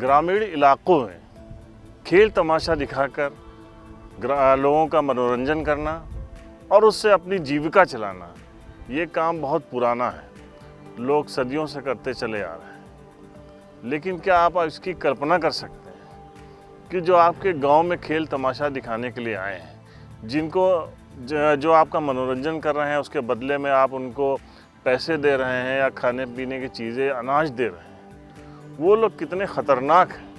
ग्रामीण इलाकों में खेल तमाशा दिखाकर लोगों का मनोरंजन करना और उससे अपनी जीविका चलाना, ये काम बहुत पुराना है, लोग सदियों से करते चले आ रहे हैं। लेकिन क्या आप इसकी कल्पना कर सकते हैं कि जो आपके गांव में खेल तमाशा दिखाने के लिए आए हैं, जिनको जो आपका मनोरंजन कर रहे हैं, उसके बदले में आप उनको पैसे दे रहे हैं या खाने पीने की चीज़ें, अनाज दे रहे हैं, वो लोग कितने ख़तरनाक हैं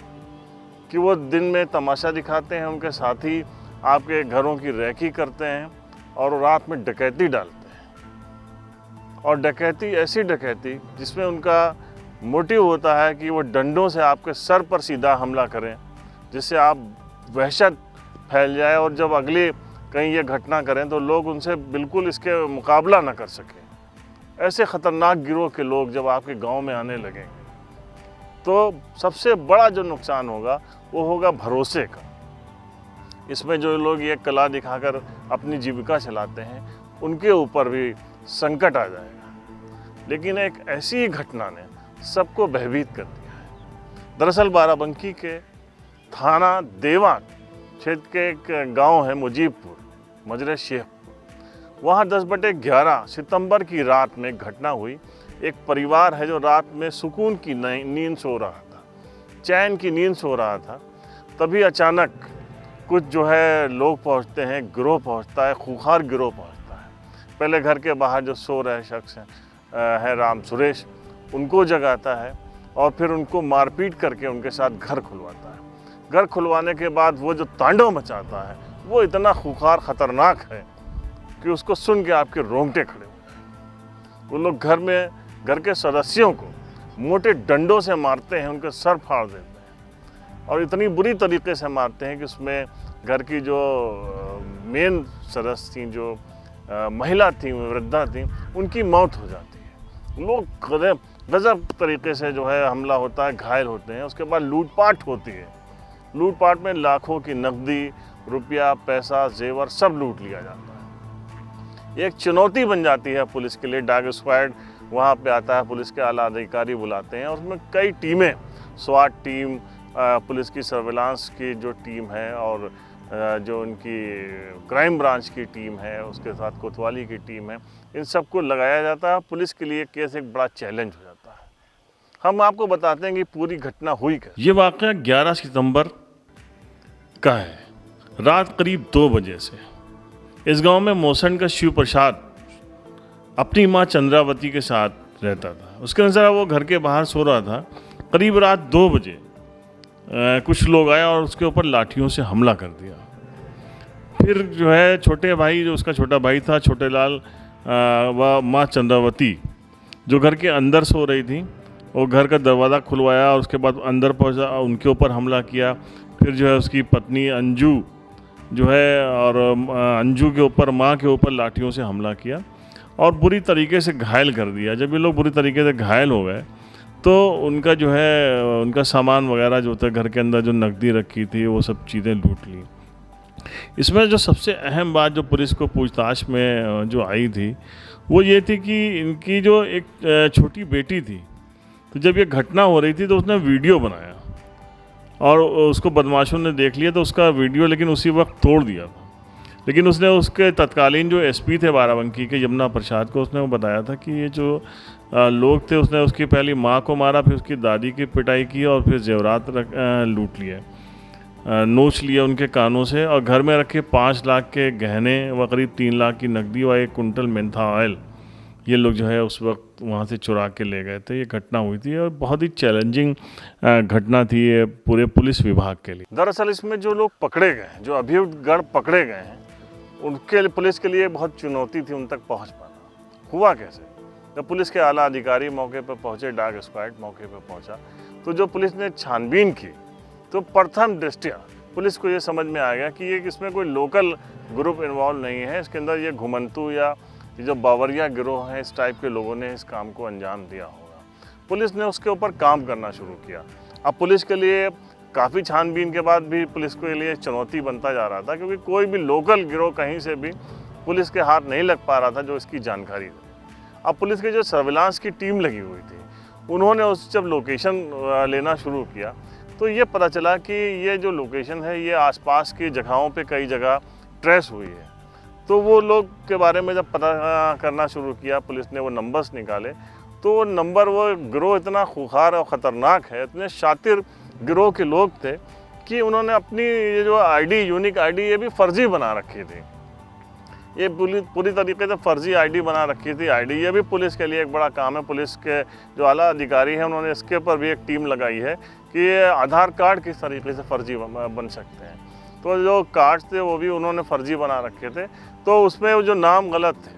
कि वो दिन में तमाशा दिखाते हैं, उनके साथ ही आपके घरों की रैकी करते हैं और रात में डकैती डालते हैं। और डकैती ऐसी डकैती जिसमें उनका मोटिव होता है कि वो डंडों से आपके सर पर सीधा हमला करें, जिससे आप वहशत फैल जाए और जब अगले कहीं ये घटना करें तो लोग उनसे बिल्कुल इसके मुकाबला ना कर सकें। ऐसे ख़तरनाक गिरोह के लोग जब आपके गांव में आने लगेंगे तो सबसे बड़ा जो नुकसान होगा वो होगा भरोसे का। इसमें जो लोग ये कला दिखाकर अपनी जीविका चलाते हैं, उनके ऊपर भी संकट आ जाएगा। लेकिन एक ऐसी ही घटना ने सबको भयभीत कर दिया है। दरअसल बाराबंकी के थाना देवान क्षेत्र के एक गांव है मुजीबपुर, मजरे शेखपुर, वहाँ 10/11 सितंबर की रात में घटना हुई। एक परिवार है जो रात में सुकून की नींद सो रहा था, चैन की नींद सो रहा था। तभी अचानक कुछ जो है लोग पहुँचते हैं, गिरोह पहुँचता है, खूंखार गिरोह पहुँचता है। पहले घर के बाहर जो सो रहे शख्स है राम सुरेश, उनको जगाता है और फिर उनको मारपीट करके उनके साथ घर खुलवाता है। घर खुलवाने के बाद वो जो तांडव मचाता है वो इतना खूंखार ख़तरनाक है कि उसको सुन के आपके रोंगटे खड़े हो जाए। वो लोग घर के सदस्यों को मोटे डंडों से मारते हैं, उनके सर फाड़ देते हैं और इतनी बुरी तरीके से मारते हैं कि उसमें घर की जो मेन सदस्य थी, जो महिला थी, वृद्धा थी, उनकी मौत हो जाती है। लोग गजब तरीके से जो है हमला होता है, घायल होते हैं। उसके बाद लूटपाट होती है। लूटपाट में लाखों की नकदी, रुपया, पैसा, जेवर सब लूट लिया जाता है। एक चुनौती बन जाती है पुलिस के लिए। डॉग स्क्वाड वहाँ पे आता है, पुलिस के आला अधिकारी बुलाते हैं और उसमें कई टीमें, स्वाट टीम, पुलिस की सर्विलांस की जो टीम है और जो उनकी क्राइम ब्रांच की टीम है, उसके साथ कोतवाली की टीम है, इन सबको लगाया जाता है। पुलिस के लिए केस एक बड़ा चैलेंज हो जाता है। हम आपको बताते हैं कि पूरी घटना हुई कैसे। ये वाक़या 11 सितंबर का है। रात करीब 2 बजे से इस गांव में मौसन का शिव प्रसाद अपनी मां चंद्रावती के साथ रहता था। उसके अनुसार वो घर के बाहर सो रहा था। करीब रात 2 बजे कुछ लोग आए और उसके ऊपर लाठियों से हमला कर दिया। फिर जो है छोटे भाई, जो उसका छोटा भाई था छोटे लाल, व माँ चंद्रावती जो घर के अंदर सो रही थी, वो घर का दरवाज़ा खुलवाया और उसके बाद अंदर पहुंचा, उनके ऊपर हमला किया। फिर जो है उसकी पत्नी अंजू जो है, और अंजू के ऊपर, माँ के ऊपर लाठियों से हमला किया और बुरी तरीके से घायल कर दिया। जब ये लोग बुरी तरीके से घायल हो गए तो उनका जो है उनका सामान वगैरह जो था, घर के अंदर जो नकदी रखी थी, वो सब चीज़ें लूट ली। इसमें जो सबसे अहम बात जो पुलिस को पूछताछ में जो आई थी वो ये थी कि इनकी जो एक छोटी बेटी थी, तो जब ये घटना हो रही थी तो उसने वीडियो बनाया और उसको बदमाशों ने देख लिया, तो उसका वीडियो लेकिन उसी वक्त तोड़ दिया था। लेकिन उसने उसके तत्कालीन जो एसपी थे बाराबंकी के, यमुना प्रसाद को, उसने वो बताया था कि ये जो लोग थे, उसने उसकी पहली माँ को मारा, फिर उसकी दादी की पिटाई की और फिर जेवरात लूट लिए, नोच लिए उनके कानों से, और घर में रखे 5 लाख के गहने व करीब 3 लाख की नकदी व 1 कुंटल मेंथा ऑयल, ये लोग जो है उस वक्त वहाँ से चुरा के ले गए थे। ये घटना हुई थी और बहुत ही चैलेंजिंग घटना थी ये पूरे पुलिस विभाग के लिए। दरअसल इसमें जो लोग पकड़े गए हैं, जो अभियुक्तगण पकड़े गए हैं, उनके पुलिस के लिए बहुत चुनौती थी उन तक पहुँच पाना। हुआ कैसे? जब पुलिस के आला अधिकारी मौके पर पहुँचे, डॉग स्क्वाड मौके पर पहुँचा, तो जो पुलिस ने छानबीन की तो प्रथम दृष्टया पुलिस को ये समझ में आ गया कि ये इसमें कोई लोकल ग्रुप इन्वॉल्व नहीं है। इसके अंदर ये घुमंतू या ये जो बावरिया गिरोह हैं, इस टाइप के लोगों ने इस काम को अंजाम दिया होगा। पुलिस ने उसके ऊपर काम करना शुरू किया। अब पुलिस के लिए काफ़ी छानबीन के बाद भी पुलिस के लिए चुनौती बनता जा रहा था, क्योंकि कोई भी लोकल गिरोह कहीं से भी पुलिस के हाथ नहीं लग पा रहा था जो इसकी जानकारी दे। अब पुलिस की जो सर्विलांस की टीम लगी हुई थी, उन्होंने उस जब लोकेशन लेना शुरू किया तो ये पता चला कि ये जो लोकेशन है ये आसपास की जगहों पे कई जगह ट्रेस हुई है। तो वो लोग के बारे में जब पता करना शुरू किया, पुलिस ने वो नंबर्स निकाले, तो वो नंबर, वो गिरोह इतना खूंखार और ख़तरनाक है, इतने शातिर गिरोह के लोग थे कि उन्होंने अपनी ये जो आईडी, यूनिक आईडी, ये भी फर्जी बना रखी थी। ये पूरी तरीके से फर्जी आईडी बना रखी थी। आईडी ये भी पुलिस के लिए एक बड़ा काम है। पुलिस के जो आला अधिकारी हैं उन्होंने इसके ऊपर भी एक टीम लगाई है कि ये आधार कार्ड किस तरीके से फर्जी बन सकते हैं। तो जो कार्ड्स थे वो भी उन्होंने फर्जी बना रखे थे, तो उसमें वो जो नाम गलत थे,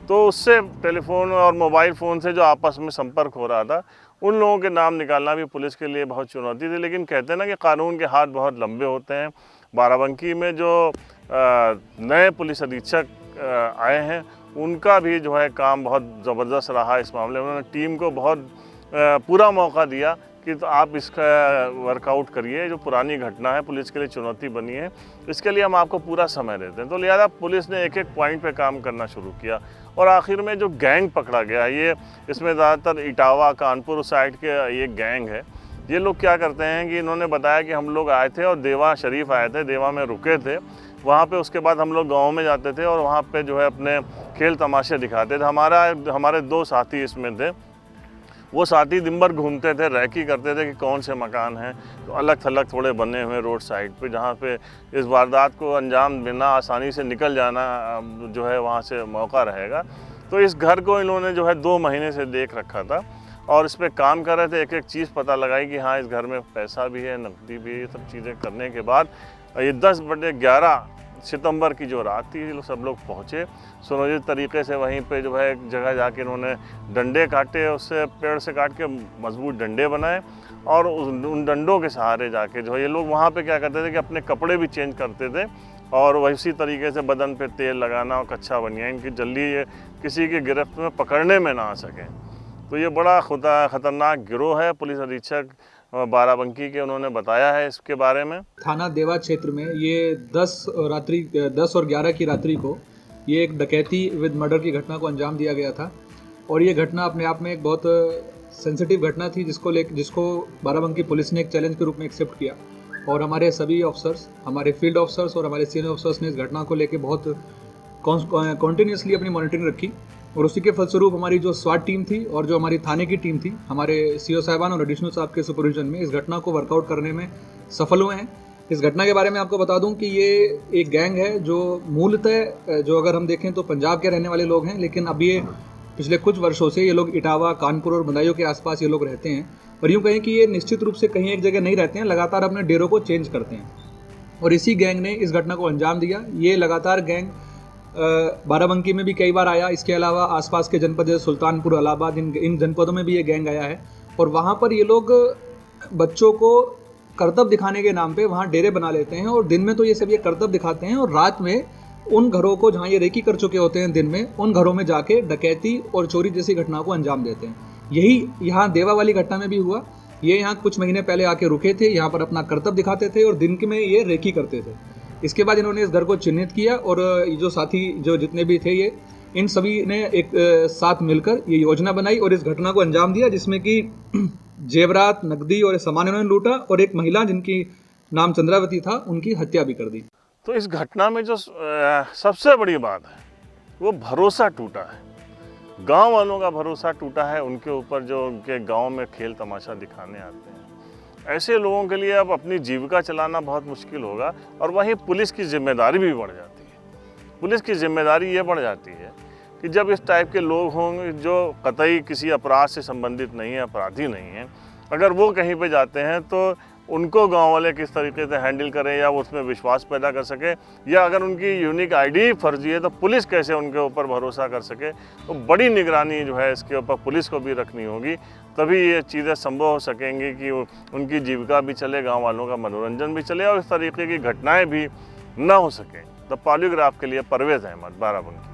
तो उससे टेलीफोन और मोबाइल फ़ोन से जो आपस में संपर्क हो रहा था, उन लोगों के नाम निकालना भी पुलिस के लिए बहुत चुनौती थी। लेकिन कहते हैं ना कि कानून के हाथ बहुत लंबे होते हैं। बाराबंकी में जो नए पुलिस अधीक्षक आए हैं, उनका भी जो है काम बहुत ज़बरदस्त रहा इस मामले में। उन्होंने टीम को बहुत पूरा मौका दिया कि तो आप इसका वर्कआउट करिए। जो पुरानी घटना है पुलिस के लिए चुनौती बनी है, इसके लिए हम आपको पूरा समय देते हैं। तो लिहाजा पुलिस ने एक एक पॉइंट पे काम करना शुरू किया और आखिर में जो गैंग पकड़ा गया, ये इसमें ज़्यादातर इटावा, कानपुर साइड के ये गैंग है। ये लोग क्या करते हैं कि इन्होंने बताया कि हम लोग आए थे और देवा शरीफ आए थे, देवा में रुके थे वहाँ पे। उसके बाद हम लोग गाँव में जाते थे और वहाँ पे जो है अपने खेल तमाशे दिखाते थे। हमारे 2 साथी इसमें थे। वो साथी दिन भर घूमते थे, रैकी करते थे कि कौन से मकान हैं, तो अलग थलग थोड़े बने हुए रोड साइड पे, जहाँ पे इस वारदात को अंजाम देना, आसानी से निकल जाना जो है वहाँ से मौका रहेगा। तो इस घर को इन्होंने जो है 2 महीने से देख रखा था और इस पर काम कर रहे थे। एक एक चीज़ पता लगाई कि हाँ, इस घर में पैसा भी है, नकदी भी है। ये सब चीज़ें करने के बाद ये 10/11 सितंबर की जो रात थी, सब लोग पहुँचे सुनियोजित तरीके से। वहीं पे जो है एक जगह जाके इन्होंने डंडे काटे, उससे पेड़ से काट के मजबूत डंडे बनाए और उन डंडों के सहारे जाके जो है ये लोग वहाँ पे क्या करते थे कि अपने कपड़े भी चेंज करते थे और वैसी तरीके से बदन पे तेल लगाना और कच्चा बनियाइन कि जल्दी ये किसी की गिरफ्त में पकड़ने में ना आ सकें। तो ये बड़ा ख़तरनाक गिरोह है। पुलिस अधीक्षक बाराबंकी के उन्होंने बताया है इसके बारे में। थाना देवा क्षेत्र में ये 10 और 11 की रात्रि को ये एक डकैती विद मर्डर की घटना को अंजाम दिया गया था और ये घटना अपने आप में एक बहुत सेंसिटिव घटना थी, जिसको बाराबंकी पुलिस ने एक चैलेंज के रूप में एक्सेप्ट किया और हमारे सभी ऑफिसर्स, हमारे फील्ड ऑफिसर्स और हमारे सीनियर ऑफिसर्स ने इस घटना को लेकर बहुत कॉन्टीन्यूसली अपनी मॉनिटरिंग रखी और उसी के फलस्वरूप हमारी जो स्वाट टीम थी और जो हमारी थाने की टीम थी, हमारे सीओ साहिबान और एडिशनल साहब के सुपरविजन में इस घटना को वर्कआउट करने में सफल हुए हैं। इस घटना के बारे में आपको बता दूं कि ये एक गैंग है जो मूलतः, जो अगर हम देखें तो पंजाब के रहने वाले लोग हैं, लेकिन अब ये पिछले कुछ वर्षों से ये लोग इटावा, कानपुर और बदायूं के आसपास ये लोग रहते हैं। और यूँ कहें कि ये निश्चित रूप से कहीं एक जगह नहीं रहते हैं, लगातार अपने डेरों को चेंज करते हैं और इसी गैंग ने इस घटना को अंजाम दिया। ये लगातार गैंग बाराबंकी में भी कई बार आया। इसके अलावा आसपास के जनपद जैसे सुल्तानपुर, इलाहाबाद, इन जनपदों में भी ये गैंग आया है और वहाँ पर ये लोग बच्चों को करतब दिखाने के नाम पे वहाँ डेरे बना लेते हैं और दिन में तो ये सब ये करतब दिखाते हैं और रात में उन घरों को जहाँ ये रेकी कर चुके होते हैं दिन में, उन घरों में जाके डकैती और चोरी जैसी घटनाओं को अंजाम देते हैं। यही यहाँ देवा वाली घटना में भी हुआ। ये यहाँ कुछ महीने पहले आके रुके थे, यहाँ पर अपना करतब दिखाते थे और दिन में ये रेकी करते थे। इसके बाद इन्होंने इस घर को चिन्हित किया और जो साथी जो जितने भी थे ये इन सभी ने एक साथ मिलकर ये योजना बनाई और इस घटना को अंजाम दिया, जिसमें कि जेवरात, नकदी और सामान इन्होंने लूटा और एक महिला जिनकी नाम चंद्रावती था उनकी हत्या भी कर दी। तो इस घटना में जो सबसे बड़ी बात है वो भरोसा टूटा है। गांव वालों का भरोसा टूटा है उनके ऊपर, जो उनके गांव में खेल तमाशा दिखाने आते हैं। ऐसे लोगों के लिए अब अपनी जीविका चलाना बहुत मुश्किल होगा और वहीं पुलिस की जिम्मेदारी भी बढ़ जाती है। पुलिस की जिम्मेदारी ये बढ़ जाती है कि जब इस टाइप के लोग होंगे जो कतई किसी अपराध से संबंधित नहीं है, अपराधी नहीं है, अगर वो कहीं पे जाते हैं तो उनको गांव वाले किस तरीके से हैंडल करें या उसमें विश्वास पैदा कर सके, या अगर उनकी यूनिक आईडी फर्जी है तो पुलिस कैसे उनके ऊपर भरोसा कर सके। तो बड़ी निगरानी जो है इसके ऊपर पुलिस को भी रखनी होगी, तभी ये चीज़ें संभव हो सकेंगी कि उनकी जीविका भी चले, गांव वालों का मनोरंजन भी चले और इस तरीके की घटनाएं भी ना हो सकें। द पॉलीग्राफ के लिए परवेज़ अहमद, बाराबंकी।